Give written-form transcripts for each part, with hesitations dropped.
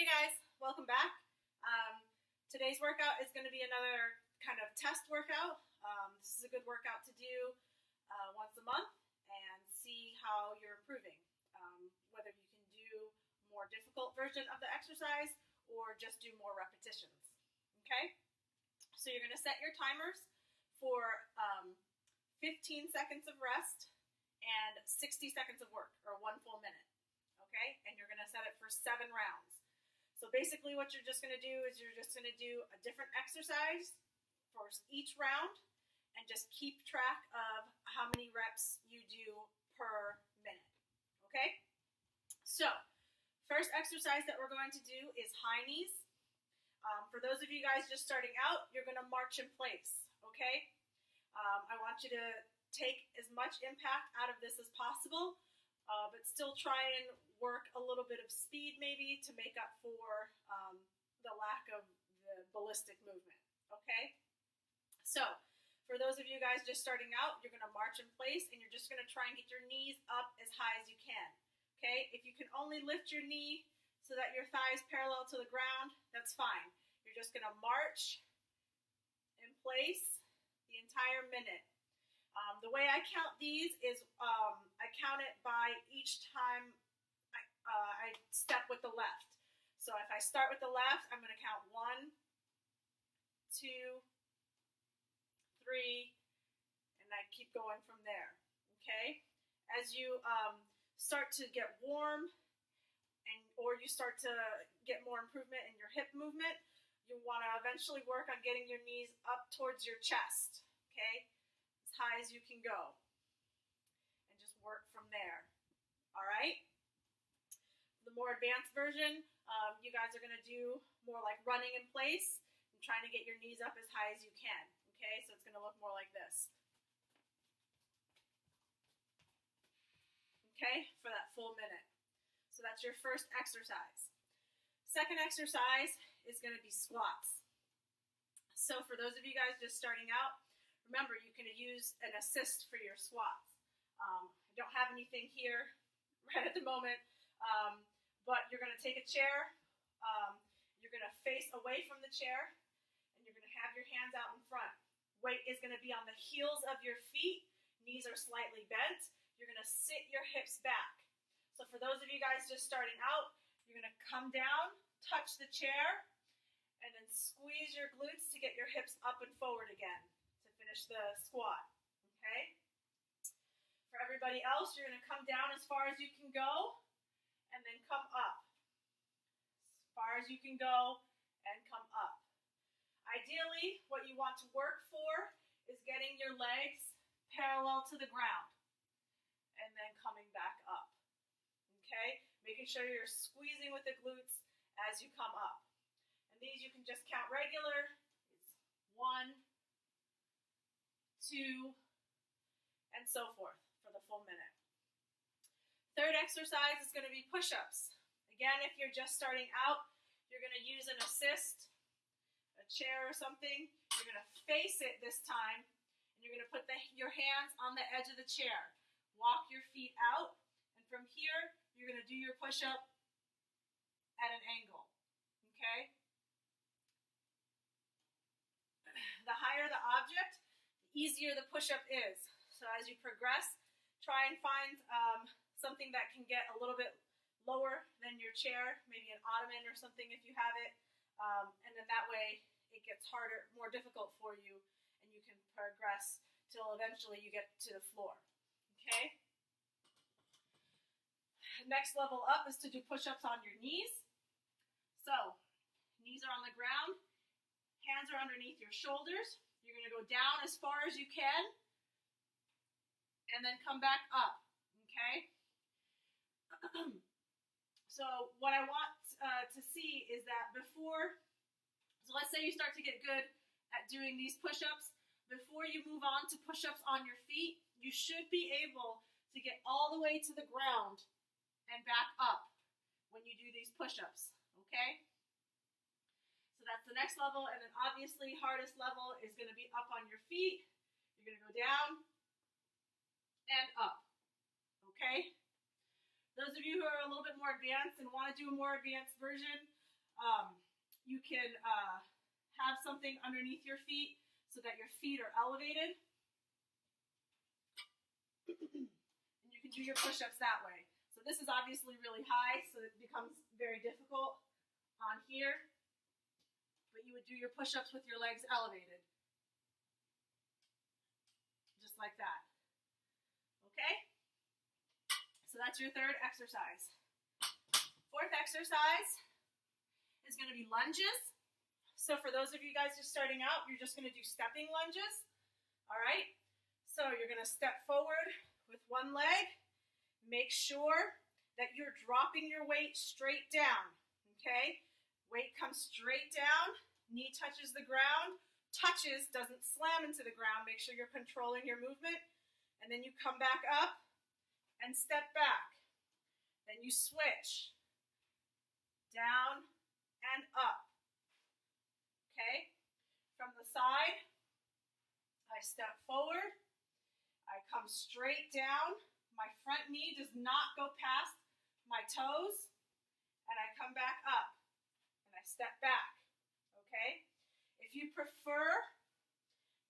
Hey guys, welcome back. Today's workout is going to be another kind of test workout. This is a good workout to do once a month and see how you're improving. Whether you can do a more difficult version of the exercise or just do more repetitions. Okay? So you're going to set your timers for 15 seconds of rest and 60 seconds of work, or 1 full minute. Okay? And you're going to set it for 7 rounds. So basically what you're just going to do is you're just going to do a different exercise for each round and just keep track of how many reps you do per minute. Okay? So, first exercise that we're going to do is high knees. For those of you guys just starting out, you're going to march in place. Okay? I want you to take as much impact out of this as possible, but still try and work a little bit of speed maybe to make up for the lack of the ballistic movement, okay? So, for those of you guys just starting out, you're going to march in place and you're just going to try and get your knees up as high as you can, okay? If you can only lift your knee so that your thigh is parallel to the ground, that's fine. You're just going to march in place the entire minute. The way I count these is I count it by each time I step with the left. So if I start with the left, I'm going to count 1, 2, 3, and I keep going from there. Okay? As you start to get warm or you start to get more improvement in your hip movement, you want to eventually work on getting your knees up towards your chest. Okay? As high as you can go. And just work from there. All right? The more advanced version, you guys are going to do more like running in place and trying to get your knees up as high as you can. Okay, so it's going to look more like this. Okay, for that full minute. So that's your first exercise. Second exercise is going to be squats. So for those of you guys just starting out, remember you can use an assist for your squats. I don't have anything here right at the moment. But you're going to take a chair, you're going to face away from the chair, and you're going to have your hands out in front. Weight is going to be on the heels of your feet, knees are slightly bent. You're going to sit your hips back. So for those of you guys just starting out, you're going to come down, touch the chair, and then squeeze your glutes to get your hips up and forward again to finish the squat. Okay? For everybody else, you're going to come down as far as you can go, and then come up. As far as you can go and come up. Ideally, what you want to work for is getting your legs parallel to the ground and then coming back up. Okay? Making sure you're squeezing with the glutes as you come up. And these you can just count regular. It's 1, 2, and so forth for the full minute. Third exercise is going to be push-ups. Again, if you're just starting out, you're going to use an assist, a chair or something. You're going to face it this time, and you're going to put your hands on the edge of the chair. Walk your feet out, and from here, you're going to do your push-up at an angle. Okay? The higher the object, the easier the push-up is. So as you progress, try and find something that can get a little bit lower than your chair, maybe an ottoman or something if you have it, and then that way it gets harder, more difficult for you, and you can progress till eventually you get to the floor. Okay? Next level up is to do push-ups on your knees. So, knees are on the ground, hands are underneath your shoulders. You're going to go down as far as you can, and then come back up. Okay? So what I want to see is that so let's say you start to get good at doing these push-ups. Before you move on to push-ups on your feet, you should be able to get all the way to the ground and back up when you do these push-ups, okay? So that's the next level, and then obviously hardest level is going to be up on your feet. You're going to go down and up, okay? Those of you who are a little bit more advanced and want to do a more advanced version, You can have something underneath your feet so that your feet are elevated. And you can do your push-ups that way. So this is obviously really high, so it becomes very difficult on here. But you would do your push-ups with your legs elevated. Just like that. Okay? So that's your third exercise. Fourth exercise is going to be lunges. So for those of you guys just starting out, you're just going to do stepping lunges. All right? So you're going to step forward with one leg. Make sure that you're dropping your weight straight down. Okay? Weight comes straight down. Knee touches the ground. Touches, doesn't slam into the ground. Make sure you're controlling your movement. And then you come back up and step back. Then you switch. Down and up. Okay? From the side, I step forward. I come straight down. My front knee does not go past my toes. And I come back up. And I step back. Okay? If you prefer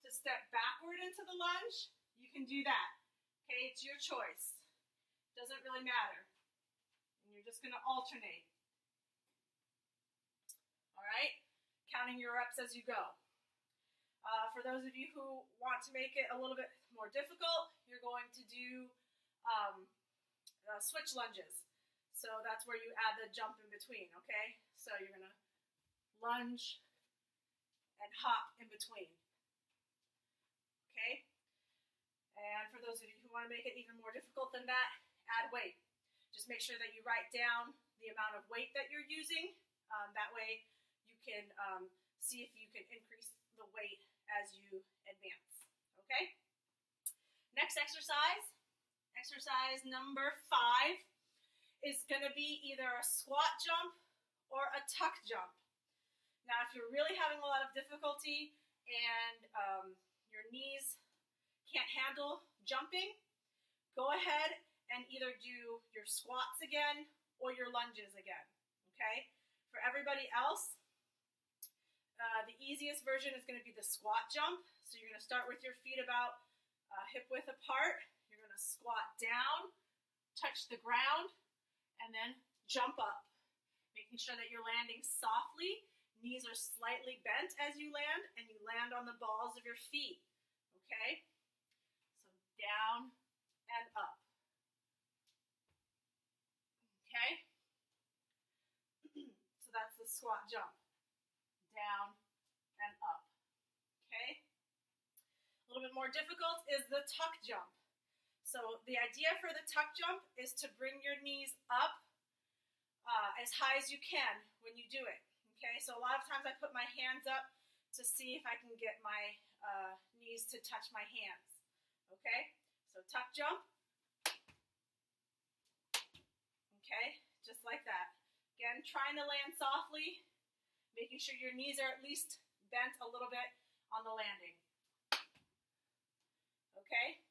to step backward into the lunge, you can do that. Okay? It's your choice. Doesn't really matter. And you're just going to alternate. All right? Counting your reps as you go. For those of you who want to make it a little bit more difficult, you're going to do switch lunges. So that's where you add the jump in between, okay? So you're going to lunge and hop in between. Okay? And for those of you who want to make it even more difficult than that, add weight. Just make sure that you write down the amount of weight that you're using. That way you can see if you can increase the weight as you advance. Okay? Next exercise number 5, is going to be either a squat jump or a tuck jump. Now, if you're really having a lot of difficulty and your knees can't handle jumping, go ahead and either do your squats again or your lunges again, okay? For everybody else, the easiest version is going to be the squat jump. So you're going to start with your feet about hip width apart. You're going to squat down, touch the ground, and then jump up, making sure that you're landing softly. Knees are slightly bent as you land, and you land on the balls of your feet, okay? So down and up, okay? So that's the squat jump, down and up, okay? A little bit more difficult is the tuck jump. So the idea for the tuck jump is to bring your knees up as high as you can when you do it. Okay, so a lot of times I put my hands up to see if I can get my knees to touch my hands. Okay, so tuck jump. Okay, just like that. Again, trying to land softly, making sure your knees are at least bent a little bit on the landing. Okay?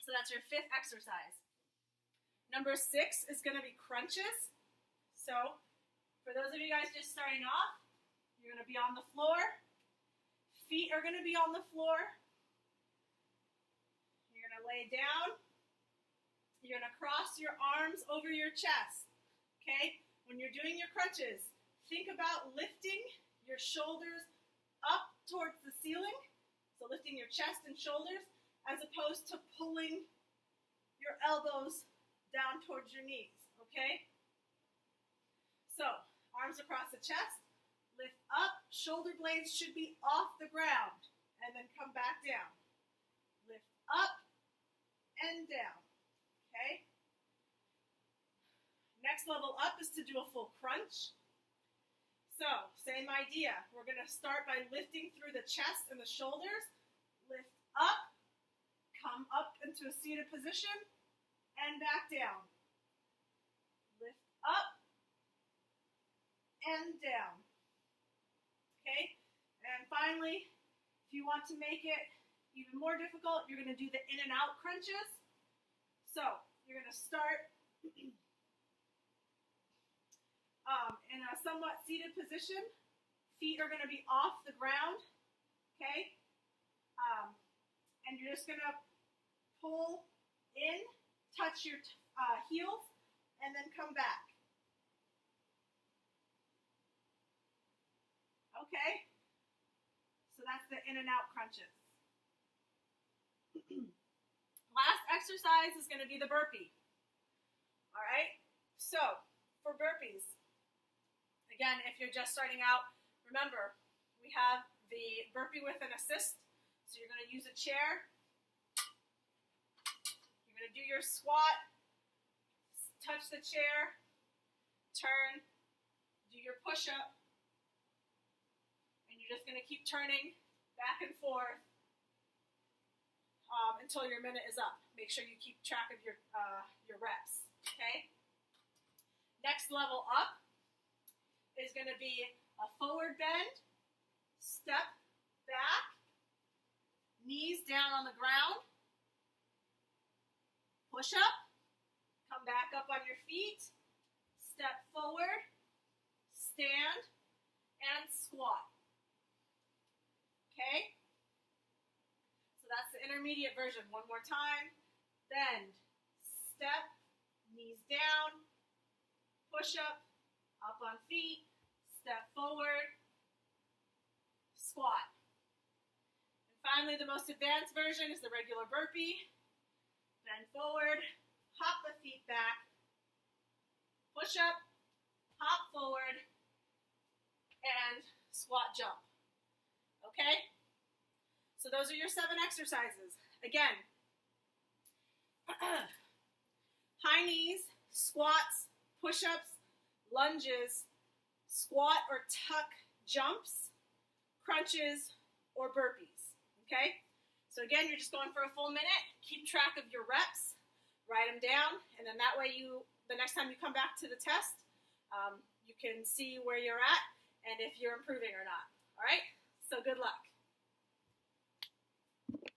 So that's your 5th exercise. Number 6 is going to be crunches. So for those of you guys just starting off, you're going to be on the floor. Feet are going to be on the floor. You're going to lay down. You're going to cross your arms over your chest. Okay? When you're doing your crunches, think about lifting your shoulders up towards the ceiling. So lifting your chest and shoulders, as opposed to pulling your elbows down towards your knees, okay? So, arms across the chest, lift up, shoulder blades should be off the ground, and then come back down. Lift up and down, okay? Next level up is to do a full crunch. So, same idea. We're going to start by lifting through the chest and the shoulders, lift up, come up into a seated position, and back down. Lift up and down. Okay? And finally, if you want to make it even more difficult, you're going to do the in and out crunches. So, you're going to start somewhat seated position. Feet are going to be off the ground, okay? And you're just going to pull in, touch your heels, and then come back. Okay? So that's the in and out crunches. Last exercise is going to be the burpee. All right? So, for burpees, again, if you're just starting out, remember, we have the burpee with an assist. So you're going to use a chair. You're going to do your squat, touch the chair, turn, do your push-up, and you're just going to keep turning back and forth until your minute is up. Make sure you keep track of your reps, okay? Next level up is going to be a forward bend, step back, knees down on the ground, push up, come back up on your feet, step forward, stand, and squat. Okay? So that's the intermediate version. One more time. Bend, step, knees down, push up on feet, step forward, squat. And finally, the most advanced version is the regular burpee. Bend forward, hop the feet back, push up, hop forward, and squat jump. Okay? So those are your 7 exercises. Again, high knees, squats, push-ups, lunges, squat or tuck jumps, crunches, or burpees. Okay? So again, you're just going for a full minute. Keep track of your reps, write them down, and then that way the next time you come back to the test, you can see where you're at and if you're improving or not. All right? So good luck.